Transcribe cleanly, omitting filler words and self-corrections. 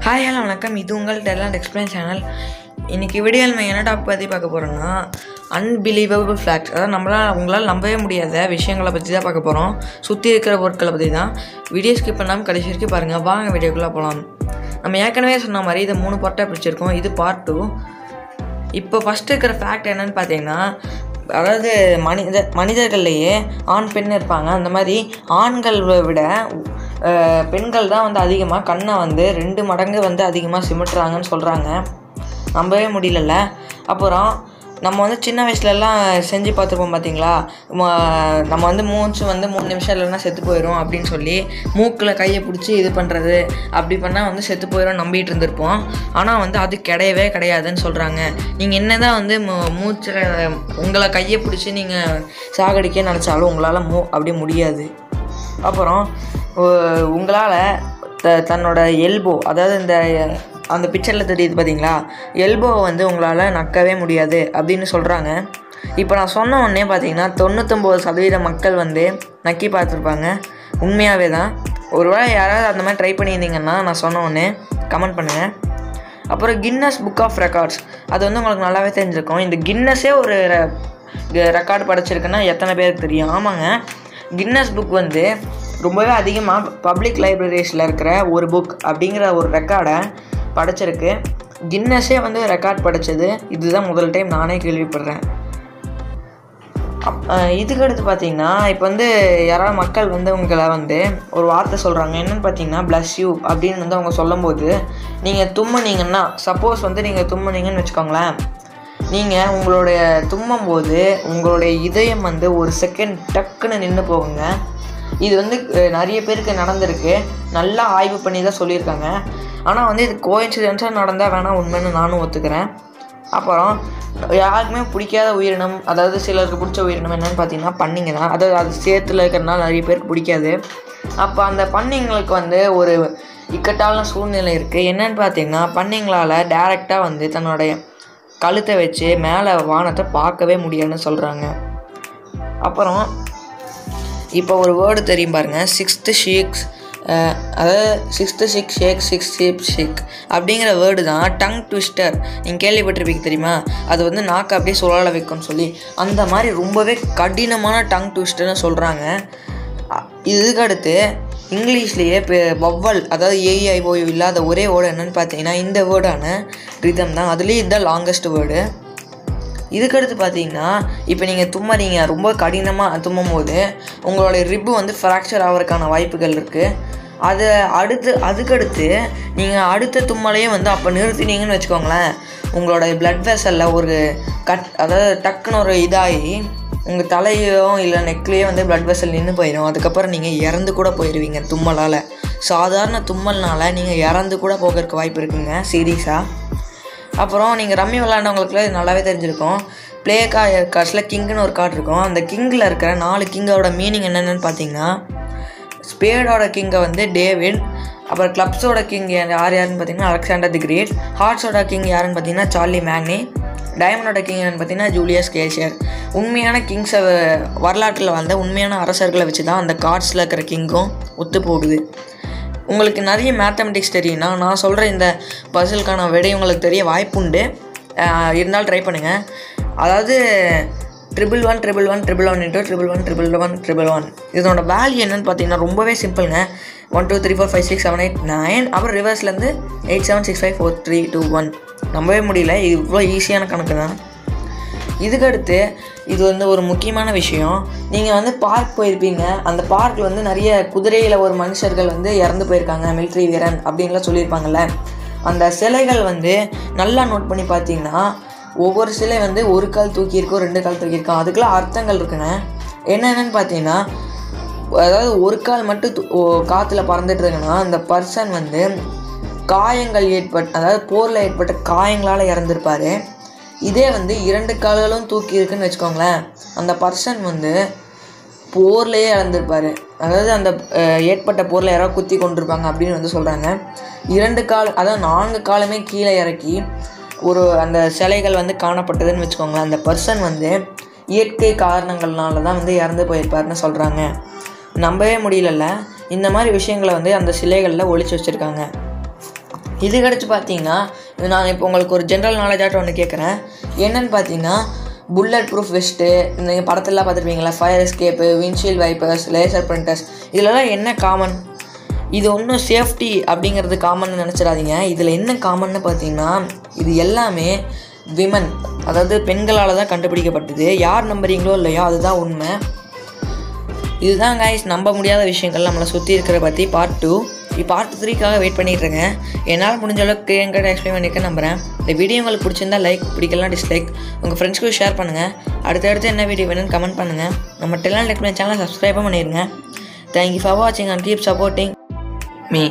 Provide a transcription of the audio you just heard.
Hi hello வணக்கம். இது உங்கள் டேலண்ட் எக்ஸ்பிளைன் சேனல். இன்றைக்கி வீடியோவில் நம்ம என்ன டாபிக் பற்றி பார்க்க போகிறோம்னா அன்பிலீவபிள் ஃபேக்ட்ஸ். அதாவது உங்களால் நம்பவே முடியாத விஷயங்களை பற்றி தான் பார்க்க போகிறோம். சுற்றி இருக்கிற பொருட்களை பற்றி தான். வீடியோ ஸ்கிப் பண்ணாமல் கடைசி வரைக்கும் பாருங்கள். வாங்க வீடியோக்குள்ளே போகலாம். நம்ம ஏற்கனவே சொன்ன மாதிரி இதை 3 பார்ட்டாக பிடிச்சிருக்கோம். இது பார்ட் 2. இப்போ ஃபஸ்ட்டு இருக்கிற ஃபேக்ட் என்னென்னு பார்த்தீங்கன்னா, அதாவது மனிதர்கள்லேயே ஆண் பெண் இருப்பாங்க. அந்த மாதிரி ஆண்களை விட பெண்கள் தான் அதிகமாக கண்ணை 2 மடங்கு அதிகமாக சிமிட்டுறாங்கன்னு சொல்கிறாங்க. நம்பவே முடியல. அப்புறம் நம்ம சின்ன வயசுலலாம் செஞ்சு பார்த்துருப்போம் பார்த்தீங்களா, நம்ம மூச்சு 3 நிமிஷம் இல்லைன்னா செத்து போயிடும் அப்படின்னு சொல்லி மூக்கில் கையை பிடிச்சி இது பண்ணுறது, அப்படி பண்ணால் செத்து போயிடும் நம்பிட்டு இருந்திருப்போம். ஆனால் அது கிடையவே கிடையாதுன்னு சொல்கிறாங்க. நீங்கள் என்ன தான் மூச்சில் உங்களை கையை பிடிச்சி நீங்கள் சாகடிக்க நினச்சாலும் உங்களால் அப்படி முடியாது. அப்புறம் உங்களால் தன்னோட எல்போ, அதாவது அந்த பிக்சரில் தெரியுது பார்த்தீங்களா, எல்போவை உங்களால் நக்கவே முடியாது அப்படின்னு சொல்கிறாங்க. இப்போ நான் சொன்ன உடனே பார்த்தீங்கன்னா 99% மக்கள் நக்கி பார்த்துருப்பாங்க. உண்மையாகவே தான். ஒருவேளை யாராவது அந்த மாதிரி ட்ரை பண்ணியிருந்தீங்கன்னா நான் சொன்ன உடனே கமெண்ட் பண்ணுங்கள். அப்புறம் கின்னஸ் புக் ஆஃப் ரெக்கார்ட்ஸ், அது உங்களுக்கு நல்லாவே தெரிஞ்சிருக்கும். இந்த கின்னஸே ஒரு ரெக்கார்டு படைச்சிருக்குன்னா எத்தனை பேருக்கு தெரியும்? ஆமாங்க, கின்னஸ் புக் ரொம்பவே அதிகமாக பப்ளிக் லைப்ரரிஸில் இருக்கிற ஒரு புக் அப்படிங்கிற ஒரு ரெக்கார்டை படைச்சிருக்கு. கின்னஸே ரெக்கார்ட் படைச்சது இதுதான் முதல் டைம் நானே கேள்விப்படுறேன். இதுக்கு அடுத்து பார்த்தீங்கன்னா, இப்போ யாராவது மக்கள் உங்களை ஒரு வார்த்தை சொல்கிறாங்க. என்னென்னு பார்த்தீங்கன்னா ப்ளஸ் யூ அப்படின்னு அவங்க சொல்லும்போது நீங்கள் தும்முனீங்கன்னா, சப்போஸ் நீங்கள் தும்முனீங்கன்னு வச்சுக்கோங்களேன், நீங்கள் உங்களுடைய தும்மும் போது உங்களுடைய இதயம் ஒரு செகண்ட் டக்குன்னு நின்று போகுங்க. இது நிறைய பேருக்கு நடந்திருக்கு. நல்லா ஆய்வு பண்ணி தான் சொல்லியிருக்காங்க. ஆனால் இது கோயின்சிடென்ஸாக நடந்தால் வேணால் உண்மைன்னு நானும் ஒத்துக்கிறேன். அப்புறம் யாருக்குமே பிடிக்காத உயிரினம், அதாவது சிலருக்கு பிடிச்ச உயிரினம் என்னென்னு பார்த்தீங்கன்னா பன்னிங்க தான். அதாவது அது சேத்துல இருக்கிறதுனால நிறைய பேருக்கு பிடிக்காது. அப்போ அந்த பன்னிங்களுக்கு ஒரு இக்கட்டான சூழ்நிலை இருக்குது. என்னென்னு பார்த்தீங்கன்னா, பன்னிங்களால் டேரெக்டாக தன்னுடைய கழுத்தை வச்சு மேலே வானத்தை பார்க்கவே முடியாதுன்னு சொல்கிறாங்க. அப்புறம் இப்போ ஒரு வேர்டு தெரியும் பாருங்கள், 6th ஷேக்ஸ், அதாவது 6th ஷேக் 6th ஷேக் அப்படிங்கிற வேர்டு தான் டங் ட்விஸ்டர். நீங்கள் கேள்விப்பட்டிருப்பீங்க தெரியுமா? அது நாக்கு அப்படியே சுழல வைக்கும்னு சொல்லி. அந்த மாதிரி ரொம்பவே கடினமான டங் ட்விஸ்டர்னு சொல்கிறாங்க. இதுக்கு அடுத்து இங்கிலீஷ்லேயே இப்போ வவ்வல், அதாவது ஏஐஓயு இல்லாத ஒரே வேர்டு என்னென்னு பார்த்தீங்கன்னா இந்த வேர்டான ரிதம் தான். அதுலேயும் இதுதான் லாங்கஸ்ட் வேர்டு. இதுக்கடுத்து பார்த்தீங்கன்னா, இப்போ நீங்கள் தும்மறீங்க, ரொம்ப கடினமாக தும்மும் போது உங்களுடைய ரிப்பு ஃப்ராக்சர் ஆகிறதுக்கான வாய்ப்புகள் இருக்குது. அதுக்கடுத்து நீங்கள் அடுத்த தும்மலையும் அப்போ நிறுத்தினீங்கன்னு வச்சுக்கோங்களேன், உங்களோட பிளட் வெசலில் ஒரு அதாவது டக்குன்னு ஒரு இதாகி உங்கள் தலையோ இல்லை நெக்லேயோ பிளட் வெசல் நின்று போயிடும். அதுக்கப்புறம் நீங்கள் இறந்து கூட போயிடுவீங்க தும்மலால். சாதாரண தும்மல்னால் நீங்கள் இறந்து கூட போகிறதுக்கு வாய்ப்பு இருக்குங்க, சீரியஸாக. அப்புறம் நீங்கள் ரம்மி விளாண்டவங்களுக்குலாம் இது நல்லாவே தெரிஞ்சிருக்கும். ப்ளே கார்ட்ஸில் கிங்குன்னு ஒரு கார்டு இருக்கும். அந்த கிங்கில் இருக்கிற 4 கிங்கோட மீனிங் என்னென்னு பார்த்தீங்கன்னா, ஸ்பேடோட கிங்கை டேவிட், அப்புறம் கிளப்ஸோட கிங் யாருன்னு பார்த்தீங்கன்னா அலெக்சாண்டர் தி கிரேட், ஹார்ட்ஸோட கிங் யாருன்னு பார்த்தீங்கன்னா சார்லி மேக்னி, டைமண்டோட கிங் என்னென்னு பார்த்தீங்கன்னா ஜூலியஸ் கேஷியர். உண்மையான கிங்ஸை வரலாற்றில் உண்மையான அரசர்களை வச்சு தான் அந்த கார்ட்ஸில் இருக்கிற கிங்கும் ஒத்து போகுது. உங்களுக்கு நிறைய மேத்தமெட்டிக்ஸ் தெரியும்னா நான் சொல்கிற இந்த பசிலுக்கான விடை உங்களுக்கு தெரிய வாய்ப்புண்டு. இருந்தாலும் ட்ரை பண்ணுங்கள். அதாவது 1111111 இதனோட வேல்யூ என்னென்னு பார்த்தீங்கன்னா ரொம்பவே சிம்பிளுங்க. 1 2 3 4 5 6 7 8 9, அப்புறம் ரிவர்ஸ்லேருந்து 8 7 6 5 4 3 2 1. நம்பவே முடியல, இது இவ்வளோ ஈஸியான கணக்கு தான். இதுக்கடுத்து இது ஒரு முக்கியமான விஷயம். நீங்கள் பார்க் போயிருப்பீங்க. அந்த பார்க்கில் நிறைய குதிரையில் ஒரு மனுஷர்கள் இறந்து போயிருக்காங்க, மிலிட்ரி வீரன் அப்படின்லாம் சொல்லியிருப்பாங்கள்ல. அந்த சிலைகள் நல்லா நோட் பண்ணி பார்த்தீங்கன்னா ஒவ்வொரு சிலை ஒரு கால் தூக்கியிருக்கோம், 2 கால் தூக்கியிருக்கோம். அதுக்கெல்லாம் அர்த்தங்கள் இருக்குங்க. என்னென்னு பார்த்தீங்கன்னா, அதாவது ஒரு கால் மட்டும் காற்றுல பறந்துட்டு இருக்குன்னா அந்த பர்சன் காயங்கள் அதாவது போரில் ஏற்பட்ட காயங்களால் இறந்துருப்பார். இதே 2 கால்களும் தூக்கி இருக்குன்னு வச்சுக்கோங்களேன், அந்த பர்சன் போர்லேயே இறந்துருப்பார். அதாவது அந்த ஏற்பட்ட போரில் யாராவது குத்தி கொண்டிருப்பாங்க அப்படின்னு சொல்கிறாங்க. 2 கால், அதாவது 4 காலுமே கீழே இறக்கி அந்த சிலைகள் காணப்பட்டதுன்னு வச்சுக்கோங்களேன், அந்த பர்சன் இயற்கை காரணங்கள்னால தான் இறந்து போயிருப்பாருன்னு சொல்கிறாங்க. நம்பவே முடியல. இந்த மாதிரி விஷயங்களை அந்த சிலைகளில் ஒழிச்சு வச்சுருக்காங்க. இது கிடச்சி பார்த்தீங்கன்னா நான் இப்போ உங்களுக்கு ஒரு ஜென்ரல் நாலேஜாட்டம் ஒன்று கேட்குறேன். என்னென்னு பார்த்தீங்கன்னா புல்லட் ப்ரூஃப் வெஸ்ட்டு, நீங்கள் படத்தெல்லாம் பார்த்துருப்பீங்களா, fire escape, windshield wipers, laser printers, இதெல்லாம் என்ன காமன்? இது ஒன்றும் சேஃப்டி அப்படிங்கிறது காமன் நினச்சிடாதீங்க. இதில் என்ன காமன்னு பார்த்தீங்கன்னா இது எல்லாமே விமன், அதாவது பெண்களால் தான் கண்டுபிடிக்கப்பட்டது. யார் நம்புறீங்களோ இல்லையோ அதுதான் உண்மை. இதுதான் கைஸ் நம்ப முடியாத விஷயங்கள் நம்மளை சுற்றி இருக்கிற பற்றி பார்ட் 2. பார்ட் 3க்காக வெயிட் பண்ணிட்டுருக்கேன். என்னால் முடிஞ்ச அளவுக்கு என்கிட்ட எக்ஸ்பிளைன் பண்ணியிருக்க நம்புகிறேன். இந்த வீடியோ உங்களுக்கு பிடிச்சிருந்தா லைக், பிடிக்கலாம் டிஸ்லைக், உங்கள் ஃப்ரெண்ட்ஸ்க்கு ஷேர் பண்ணுங்கள். அடுத்தடுத்து என்ன வீடியோ வேணும்னு கமெண்ட் பண்ணுங்கள். நம்ம டெலண்ட் எக்ஸ்பிளைன் சேனலை சப்ஸ்கிரைபும் பண்ணிடுங்க. தேங்க்யூ ஃபார் வாட்சிங் அண்ட் கீப் சப்போர்ட்டிங் me.